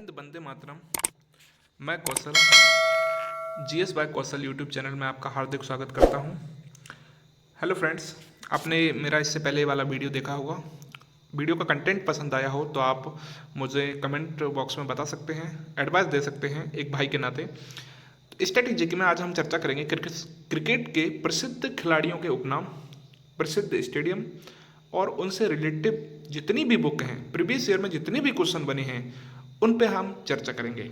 हिंद, वंदे मातरम। मैं Kaushal GS by Kaushal YouTube channel में आपका हार्दिक स्वागत करता हूं। हेलो फ्रेंड्स, आपने मेरा इससे पहले वाला वीडियो देखा होगा। वीडियो का कंटेंट पसंद आया हो तो आप मुझे कमेंट बॉक्स में बता सकते हैं, एडवाइस दे सकते हैं एक भाई के नाते। स्ट्रेटेजी की में आज हम चर्चा करेंगे क्रिकेट के प्रसिद्ध खिलाड़ियों के उपनाम, प्रसिद्ध स्टेडियम और उनसे रिलेटिव जितनी भी बुक हैं, प्रीवियस ईयर में जितने भी क्वेश्चन बने हैं उन पे हम चर्चा करेंगे।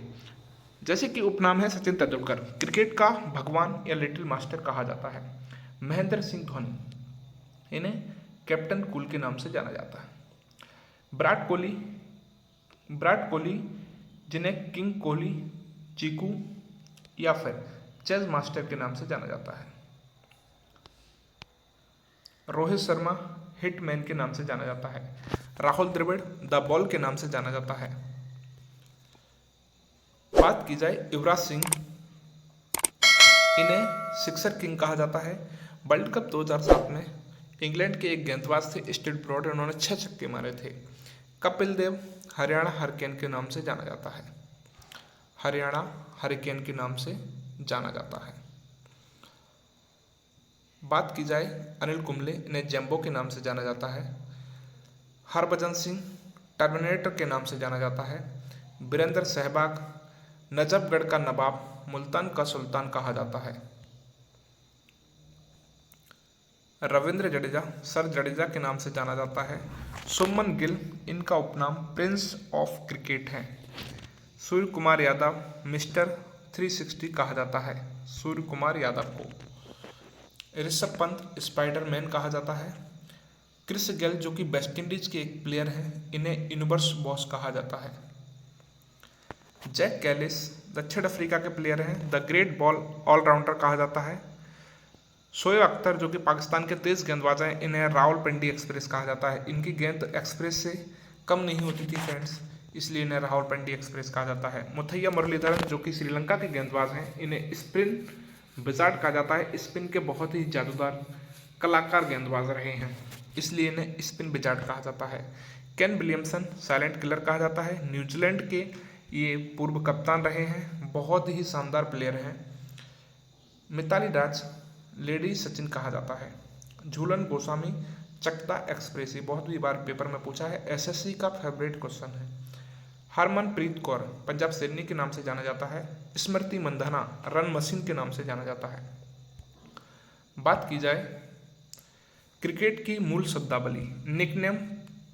जैसे कि उपनाम है सचिन तेंदुलकर, क्रिकेट का भगवान या लिटिल मास्टर कहा जाता है। महेंद्र सिंह धोनी, इन्हें कैप्टन कूल के नाम से जाना जाता है। विराट कोहली जिन्हें किंग कोहली, चीकू या फिर चेस मास्टर के नाम से जाना जाता है। रोहित शर्मा हिटमैन के नाम से जाना जाता है। राहुल द्रविड़ द बॉल के नाम से जाना जाता है। बात की जाए युवराज सिंह, इन्हें सिक्सर किंग कहा जाता है। वर्ल्ड कप 2007 में इंग्लैंड के एक गेंदबाज थे स्टीव ब्रॉड, उन्होंने 6 छक्के मारे थे। कपिल देव हरियाणा हरिकेन के नाम से जाना जाता है। हरियाणा हरिकेन के नाम से जाना जाता है। बात की जाए अनिल कुंबले, इन्हें जंबो के नाम से जाना जाता है। हरभजन सिंह टर्मिनेटर के नाम से जाना जाता है। वीरेंद्र सहवाग नजफगढ़ का नवाब, मुल्तान का सुल्तान कहा जाता है। रविंद्र जडेजा सर जडेजा के नाम से जाना जाता है। सुमन गिल, इनका उपनाम प्रिंस ऑफ क्रिकेट है। सूर्य कुमार यादव मिस्टर 360 कहा जाता है सूर्य कुमार यादव को। ऋषभ पंत स्पाइडरमैन कहा जाता है। क्रिस गेल जो कि वेस्ट इंडीज के एक प्लेयर हैं, इन्हें यूनिवर्स बॉस कहा जाता है। जैक कैलिस दक्षिण अफ्रीका के प्लेयर हैं, द ग्रेट बॉल ऑलराउंडर कहा जाता है। शोएब अख्तर जो कि पाकिस्तान के तेज गेंदबाज हैं, इन्हें रावलपिंडी एक्सप्रेस कहा जाता है। इनकी गेंद एक्सप्रेस से कम नहीं होती थी फ्रेंड्स, इसलिए इन्हें रावलपिंडी एक्सप्रेस कहा जाता है। मुथैया मुरलीधरन जो कि श्रीलंका के गेंदबाज हैं, इन्हें स्पिन विजार्ड कहा जाता है। स्पिन के बहुत ही जादूदार कलाकार गेंदबाज रहे हैं, इसलिए इन्हें स्पिन विजार्ड कहा जाता है। केन विलियमसन साइलेंट किलर कहा जाता है। न्यूजीलैंड के ये पूर्व कप्तान रहे हैं, बहुत ही शानदार प्लेयर हैं। मिताली राज लेडी सचिन कहा जाता है। झूलन गोस्वामी चकता एक्सप्रेस, ये बहुत ही बार पेपर में पूछा है, एसएससी का फेवरेट क्वेश्चन है। हरमनप्रीत कौर पंजाब शेरनी के नाम से जाना जाता है। स्मृति मंधाना रन मशीन के नाम से जाना जाता है। बात की जाए क्रिकेट की मूल शब्दावली, निकनेम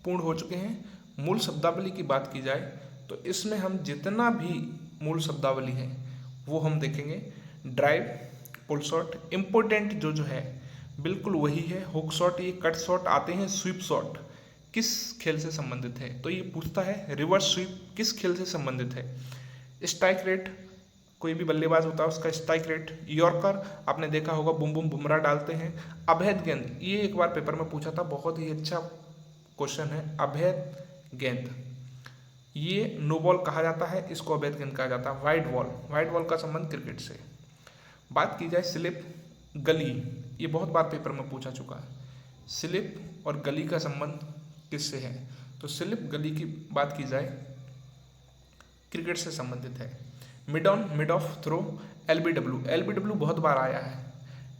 पूर्ण हो चुके हैं। मूल शब्दावली की बात की जाए तो इसमें हम जितना भी मूल शब्दावली है वो हम देखेंगे। ड्राइव, पुल शॉट, इम्पोर्टेंट जो है बिल्कुल वही है। हुक शॉट, ये कट शॉट आते हैं। स्वीप शॉट किस खेल से संबंधित है, तो ये पूछता है रिवर्स स्वीप किस खेल से संबंधित है। स्ट्राइक रेट, कोई भी बल्लेबाज होता है उसका स्ट्राइक रेट। यॉर्कर आपने देखा होगा, बुम बुम बुमराह डालते हैं। अभेद गेंद, ये एक बार पेपर में पूछा था, बहुत ही अच्छा क्वेश्चन है। अभेद गेंद, ये नो बॉल कहा जाता है, इसको अभेद गेंद कहा जाता है। वाइड बॉल का संबंध क्रिकेट से। बात की जाए स्लिप गली, ये बहुत बार पेपर में पूछा चुका है। स्लिप और गली का संबंध किससे है, तो स्लिप गली की बात की जाए क्रिकेट से संबंधित है। Mid on, mid off throw, LBW बहुत बार आया है।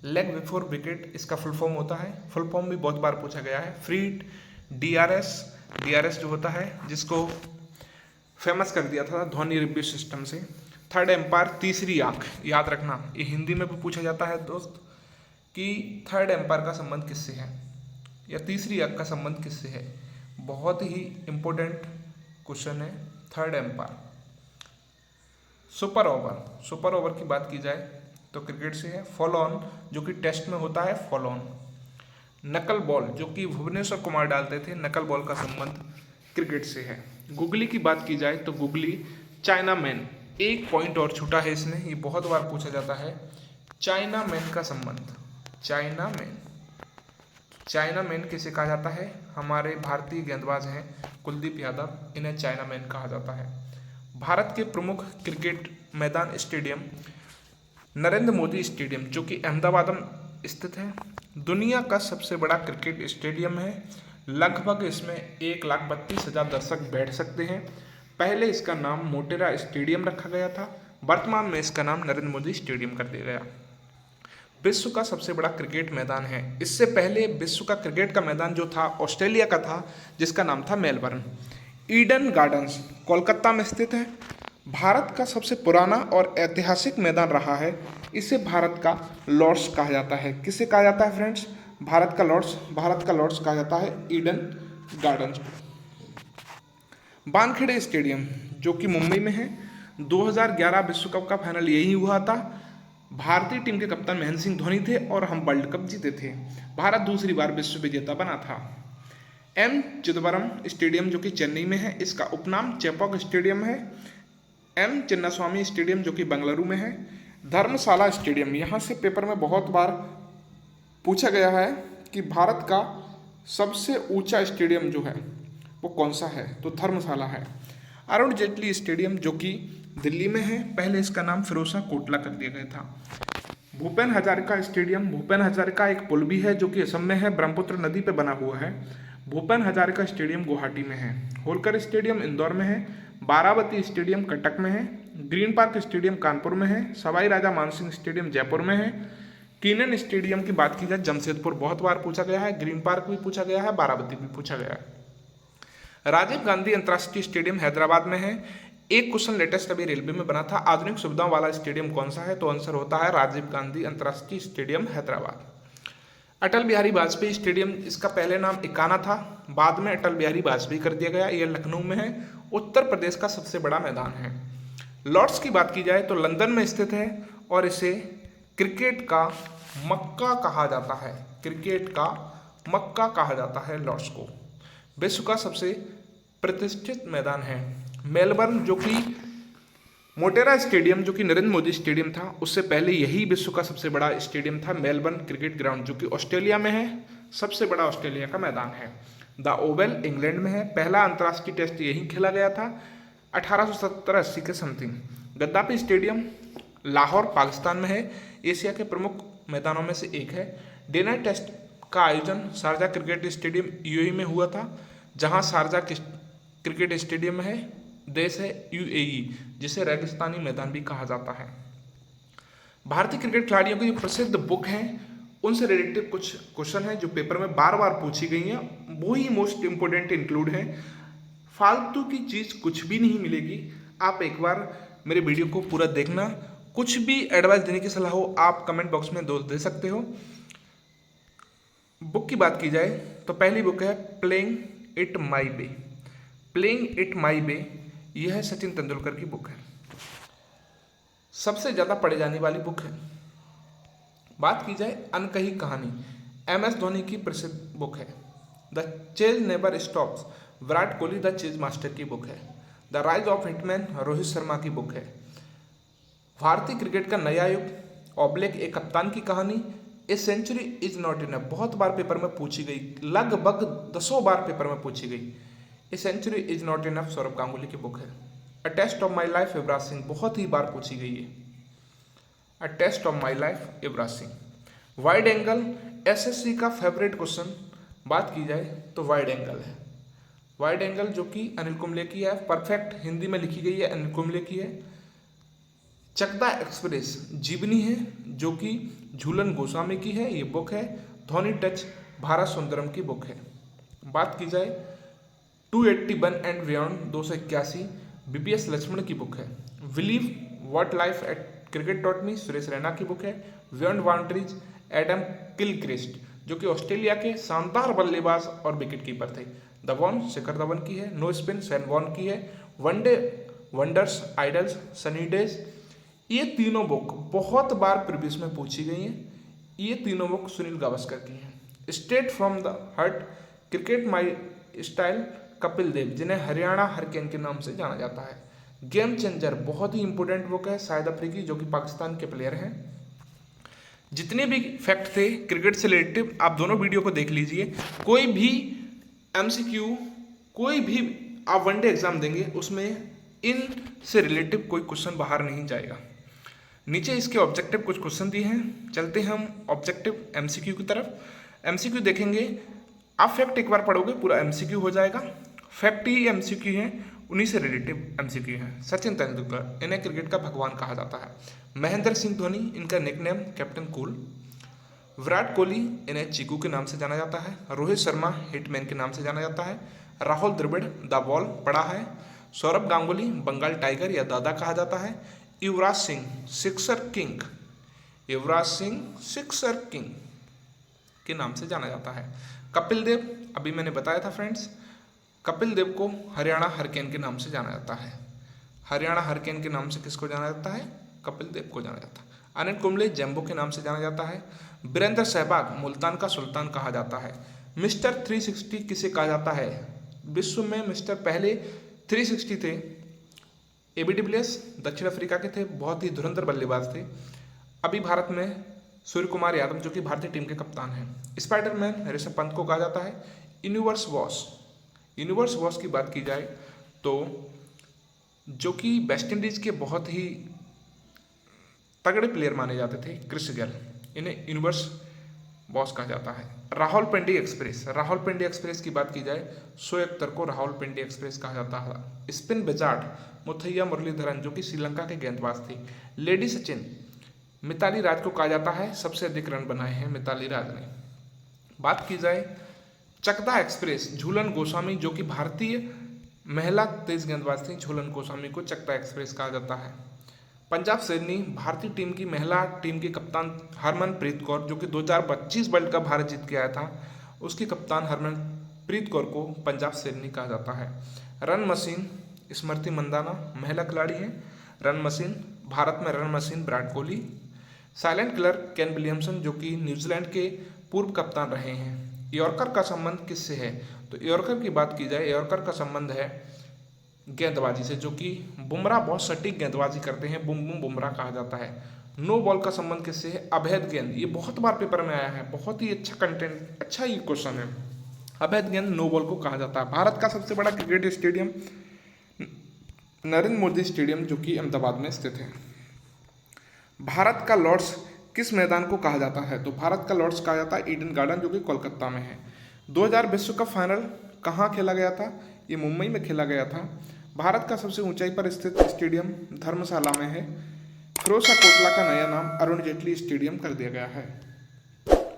लेग बिफोर विकेट, इसका फुल फॉर्म होता है, फुल फॉर्म भी बहुत बार पूछा गया है। फ्री हिट, डीआरएस जो होता है जिसको फेमस कर दिया था धोनी रिव्यू सिस्टम से। थर्ड एम्पायर, तीसरी आंख, याद रखना ये हिंदी में भी पूछा जाता है दोस्त कि थर्ड एम्पायर का संबंध किससे है या तीसरी आंख का संबंध किससे है। बहुत ही इंपॉर्टेंट क्वेश्चन है थर्ड एम्पायर। सुपर ओवर की बात की जाए तो क्रिकेट से है। फॉलो ऑन जो कि टेस्ट में होता है, फॉलो ऑन। नकल बॉल जो कि भुवनेश्वर कुमार डालते थे, नकल बॉल का संबंध क्रिकेट से है। गुगली की बात की जाए तो गुगली चाइना मैन, एक पॉइंट और छूटा है इसमें, ये बहुत बार पूछा जाता है। चाइना मैन का संबंध, चाइना मैन किसे कहा जाता है, हमारे भारतीय गेंदबाज हैं कुलदीप यादव, इन्हें चाइना मैन कहा जाता है। भारत के प्रमुख क्रिकेट मैदान स्टेडियम नरेंद्र मोदी स्टेडियम जो कि अहमदाबाद में स्थित है, दुनिया का सबसे बड़ा क्रिकेट स्टेडियम है। लगभग इसमें 1,32,000 दर्शक बैठ सकते हैं। पहले इसका नाम मोटेरा स्टेडियम रखा गया था, वर्तमान में इसका नाम नरेंद्र मोदी स्टेडियम कर दिया गया। विश्व का सबसे बड़ा क्रिकेट मैदान है। इससे पहले विश्व का क्रिकेट का मैदान जो था ऑस्ट्रेलिया का था, जिसका नाम था मेलबर्न। ईडन गार्डन्स कोलकाता में स्थित है। भारत का सबसे पुराना और ऐतिहासिक मैदान रहा है। इसे भारत का लॉर्ड्स कहा जाता है। किसे कहा जाता है फ्रेंड्स? भारत का लॉर्ड्स कहा जाता है ईडन गार्डन्स। वानखेड़े स्टेडियम जो कि मुंबई में है, 2011 विश्व कप का फाइनल यही हुआ था। भारतीय टीम के कप्तान महेंद्र सिंह धोनी थे और हम वर्ल्ड कप जीते थे। भारत दूसरी बार विश्व विजेता बना था। एम चिदम्बरम स्टेडियम जो कि चेन्नई में है, इसका उपनाम चेपॉक स्टेडियम है। एम चिन्नास्वामी स्टेडियम जो कि बेंगलुरु में है। धर्मशाला स्टेडियम, यहाँ से पेपर में बहुत बार पूछा गया है कि भारत का सबसे ऊंचा स्टेडियम जो है वो कौन सा है, तो धर्मशाला है। अरुण जेटली स्टेडियम जो कि दिल्ली में है, पहले इसका नाम फिरोजशाह कोटला कर दिया गया था। भूपेन हजारिका स्टेडियम, भूपेन हजारिका एक पुल भी है जो कि असम में है, ब्रह्मपुत्र नदी पे बना हुआ है। भूपेन हजारिका स्टेडियम गुवाहाटी में है। होलकर स्टेडियम इंदौर में है। बारावती स्टेडियम कटक में है। ग्रीन पार्क स्टेडियम कानपुर में है। सवाई राजा मानसिंह स्टेडियम जयपुर में है। कीनन स्टेडियम की बात की जाए जमशेदपुर, बहुत बार पूछा गया है। ग्रीन पार्क भी पूछा गया है, बारावती भी पूछा गया है। राजीव गांधी अंतर्राष्ट्रीय स्टेडियम हैदराबाद में है। एक क्वेश्चन लेटेस्ट अभी रेलवे में बना था, आधुनिक सुविधाओं वाला स्टेडियम कौन सा है, तो आंसर होता है राजीव गांधी अंतर्राष्ट्रीय स्टेडियम हैदराबाद। अटल बिहारी वाजपेयी स्टेडियम, इसका पहले नाम इकाना था, बाद में अटल बिहारी वाजपेयी कर दिया गया। यह लखनऊ में है, उत्तर प्रदेश का सबसे बड़ा मैदान है। लॉर्ड्स की बात की जाए तो लंदन में स्थित है और इसे क्रिकेट का मक्का कहा जाता है। क्रिकेट का मक्का कहा जाता है लॉर्ड्स को। विश्व का सबसे प्रतिष्ठित मैदान है मेलबर्न, जो कि मोटेरा स्टेडियम जो कि नरेंद्र मोदी स्टेडियम था, उससे पहले यही विश्व का सबसे बड़ा स्टेडियम था मेलबर्न क्रिकेट ग्राउंड, जो कि ऑस्ट्रेलिया में है, सबसे बड़ा ऑस्ट्रेलिया का मैदान है। द ओवल इंग्लैंड में है। पहला अंतर्राष्ट्रीय टेस्ट यहीं खेला गया था 1870-80 के something. Gaddafi stadium Lahore Pakistan में है, एशिया के प्रमुख मैदानों में से एक है। डे नाइट टेस्ट का आयोजन शारजा क्रिकेट स्टेडियम यूएई में हुआ था, जहां शारजा क्रिकेट स्टेडियम है, देश है यूएई, जिसे रेगिस्तानी मैदान भी कहा जाता है। भारतीय क्रिकेट खिलाड़ियों की जो प्रसिद्ध बुक हैं उनसे रिलेटेड कुछ क्वेश्चन हैं जो पेपर में बार बार पूछी गई हैं, वही मोस्ट इंपोर्टेंट इंक्लूड हैं। फालतू की चीज़ कुछ भी नहीं मिलेगी, आप एक बार मेरे वीडियो को पूरा देखना। कुछ भी एडवाइस देने की सलाह हो आप कमेंट बॉक्स में दे सकते हो। बुक की बात की जाए तो पहली बुक है playing it my way. Playing it my way, यह है सचिन तेंदुलकर की बुक है, सबसे ज़्यादा पढ़ी जाने वाली बुक है। बात की जाए अनकही कहानी, MS धोनी की प्रसिद्ध बुक है। The chase never stops, Virat Kohli the chase master की बुक है। The rise of hitman, Rohit Sharma की बुक है। भारतीय क्रिकेट का नया युग ऑब्लिक एक कप्तान की कहानी, a century is not enough, बहुत बार पेपर में पूछी गई, लगभग 10 बार पेपर में पूछी गई। A century is not enough Sourav Ganguly की बुक है। A test of my life Yuvraj Singh, बहुत ही बार पूछी गई है। A test of my life Yuvraj Singh. Wide angle, SSC का फेवरेट क्वेश्चन बात की जाए तो वाइड एंगल है। वाइड एंगल जो कि अनिल कुंबले की है, परफेक्ट हिंदी में लिखी गई है, अनिल कुंबले की है। चकदा एक्सप्रेस जीवनी है जो कि झूलन गोस्वामी की है, ये बुक है। धोनी टच भारत सुंदरम की बुक है। बात की जाए 281 एंड बियॉन्ड 281 BPS लक्ष्मण की बुक है। Believe what life at cricket taught me Suresh Raina की बुक है। बियॉन्ड बाउंड्रीज एडम किलक्रिस्ट जो कि ऑस्ट्रेलिया के शानदार बल्लेबाज और विकेट कीपर थे। द वन शिखर धवन की है। नो स्पिन सैन वॉन की है। One day wonders idols Sunny days, ये तीनों बुक बहुत बार प्रीवियस में पूछी गई हैं। ये तीनों बुक सुनील गावस्कर की हैं। Straight from the heart, cricket my style Kapil Dev, जिन्हें हरियाणा हरकेन के नाम से जाना जाता है। गेम चेंजर बहुत ही इंपॉर्टेंट बुक है, शाहिद अफरीदी जो कि पाकिस्तान के प्लेयर हैं। जितने भी फैक्ट थे क्रिकेट से रिलेटिव आप दोनों वीडियो को देख लीजिए। कोई भी MCQ, कोई भी आप वनडे एग्जाम देंगे उसमें इन से रिलेटिव कोई क्वेश्चन बाहर नहीं जाएगा। नीचे इसके ऑब्जेक्टिव कुछ क्वेश्चन दिए हैं, चलते हैं हम ऑब्जेक्टिव MCQ की तरफ। MCQ देखेंगे, आप फैक्ट एक बार पढ़ोगे पूरा MCQ हो जाएगा। फैक्ट ही MCQ है, उन्हीं से रिलेटिव एमसीक्यू हैं। सचिन तेंदुलकर, इन्हें क्रिकेट का भगवान कहा जाता है। महेंद्र सिंह धोनी, इनका nickname captain cool. Virat Kohli, इन्हें चीकू के नाम से जाना जाता है। रोहित शर्मा, हिटमैन के नाम से जाना जाता है। राहुल द्रविड़, द बॉल पड़ा है। सौरभ गांगुली, बंगाल टाइगर या दादा कहा जाता है। Yuvraj Singh, sixer king, Yuvraj Singh sixer king के नाम से जाना जाता है। कपिल देव, अभी मैंने बताया था फ्रेंड्स, कपिल देव को हरियाणा हरिकेन के नाम से जाना जाता है। हरियाणा हरिकेन के नाम से किसको जाना जाता है? कपिल देव को जाना जाता है। अनिल कुंबले, जंबो के नाम से जाना जाता है। वीरेंद्र सहवाग, मुल्तान का सुल्तान कहा जाता है। मिस्टर 360 किसे कहा जाता है? विश्व में मिस्टर पहले 360 थे एबी डिविलियर्स, दक्षिण अफ्रीका के थे, बहुत ही धुरंधर बल्लेबाज थे। अभी भारत में सूर्य कुमार यादव, जो कि भारतीय टीम के कप्तान हैं। स्पाइडरमैन ऋषभ पंत को कहा जाता है। यूनिवर्स वॉस की बात की जाए तो जो कि वेस्ट इंडीज के बहुत ही तगड़े प्लेयर माने जाते थे, क्रिस गेल, इन्हें यूनिवर्स बॉस कहा जाता है। राहुल पिंडी एक्सप्रेस की बात की जाए, शोएब अख्तर को राहुल पिंडी एक्सप्रेस कहा जाता है। स्पिन विजार्ड मुथैया मुरलीधरन, जो कि श्रीलंका के गेंदबाज थे। लेडी सचिन, मिताली राज को कहा जाता है, सबसे अधिक रन बनाए हैं मिताली राज ने। बात की जाए चकदा एक्सप्रेस, झूलन गोस्वामी, जो कि भारतीय महिला तेज गेंदबाज थी, झूलन गोस्वामी को चकदा एक्सप्रेस कहा जाता है। पंजाब शेरनी, भारतीय टीम की महिला टीम की कप्तान हरमनप्रीत कौर, जो कि 2025 वर्ल्ड कप भारत जीत के आया था, उसकी कप्तान हरमनप्रीत कौर को पंजाब शेरनी कहा जाता है। रन मशीन स्मृति मंदाना, महिला खिलाड़ी है। रन मशीन, भारत में run machine Virat Kohli. Silent killer Kane Williamson, जो कि न्यूजीलैंड के पूर्व कप्तान रहे हैं। यॉर्कर का संबंध किससे है? तो यॉर्कर की बात की जाए, यॉर्कर का संबंध है गेंदबाजी से, जो कि बुमराह बहुत सटीक गेंदबाजी करते हैं, बुम बुम बुमराह कहा जाता है। नो बॉल का संबंध किससे है? अवैध गेंद, ये बहुत बार पेपर में आया है, बहुत ही अच्छा कंटेंट, अच्छा ही क्वेश्चन है। अवैध गेंद नो बॉल को कहा जाता है। भारत का सबसे बड़ा cricket stadium Narendra Modi stadium, जो कि अहमदाबाद में स्थित है। भारत का लॉर्ड्स किस मैदान को कहा जाता है? तो भारत का लॉर्ड्स कहा जाता है ईडन गार्डन, जो कि कोलकाता में है। 2000 विश्व कप फाइनल कहाँ खेला गया था? ये मुंबई में खेला गया था। भारत का सबसे ऊंचाई पर स्थित स्टेडियम धर्मशाला में है। फिरोजशाह कोटला का नया नाम अरुण जेटली स्टेडियम कर दिया गया है।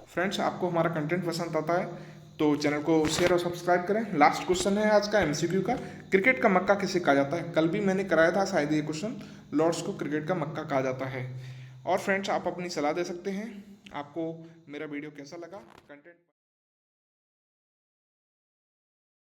फ्रेंड्स, आपको हमारा कंटेंट पसंद आता है तो चैनल को शेयर और सब्सक्राइब करें। लास्ट क्वेश्चन है आज का एमसीक्यू का, क्रिकेट का मक्का किसे कहा जाता है? कल भी मैंने कराया था शायद ये क्वेश्चन, लॉर्ड्स को क्रिकेट का मक्का कहा जाता है। और फ्रेंड्स, आप अपनी सलाह दे सकते हैं, आपको मेरा वीडियो कैसा लगा, कंटेंट